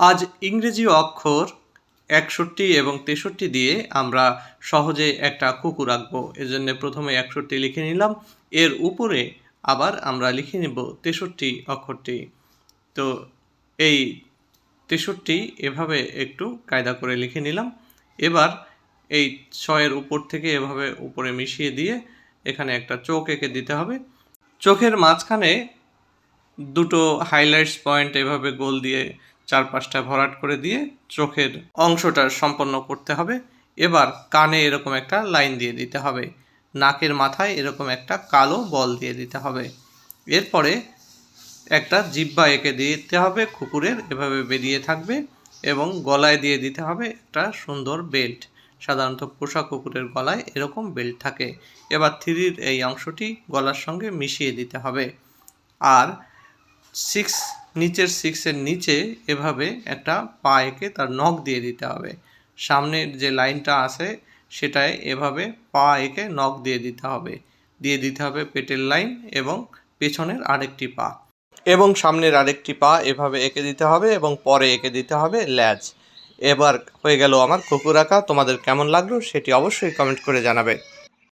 আজ ইংরেজি অক্ষর ৬১ এবং ৬৩ দিয়ে আমরা সহজে একটা কুকুর আঁকবো। এজন্য প্রথমে ৬১ লিখে নিলাম। এর উপরে আবার আমরা লিখে নেব ৬৩ অক্ষরটি। তো এই ৬৩ এভাবে একটু কায়দা করে লিখে নিলাম। এবার এই ৬-এর উপর থেকে এভাবে উপরে মিশিয়ে দিয়ে এখানে একটা চোখ এঁকে দিতে হবে। চোখের মাঝখানে দুটো হাইলাইটস পয়েন্ট এভাবে গোল দিয়ে চারপাশটা ভরাট করে দিয়ে চোখের অংশটা সম্পন্ন করতে হবে। এবার কানে এরকম একটা লাইন দিয়ে দিতে হবে। নাকের মাথায় এরকম একটা কালো বল দিয়ে দিতে হবে। এরপরে একটা জিহ্বা এঁকে দিতে হবে কুকুরের, এভাবে বেরিয়ে থাকবে এবং গলায় দিয়ে দিতে হবে একটা সুন্দর বেল্ট। সাধারণত পোষা কুকুরের গলায় এরকম বেল্ট থাকে। এবার 3-র এই অংশটি গলার সঙ্গে মিশিয়ে দিতে হবে। আর নিচের 6-এর নিচে এভাবে একটা পা এঁকে তার নখ দিয়ে দিতে হবে। সামনের যে লাইনটা আছে সেটায় এভাবে পা এঁকে নখ দিয়ে দিতে হবে। দিয়ে দিতে হবে পেটের লাইন এবং পেছনের আরেকটি পা এবং সামনের আরেকটি পা এভাবে এঁকে দিতে হবে এবং পরে এঁকে দিতে হবে ল্যাজ। এবার হয়ে গেল আমার কুকুর আঁকা। তোমাদের কেমন লাগলো সেটি অবশ্যই কমেন্ট করে জানাবে।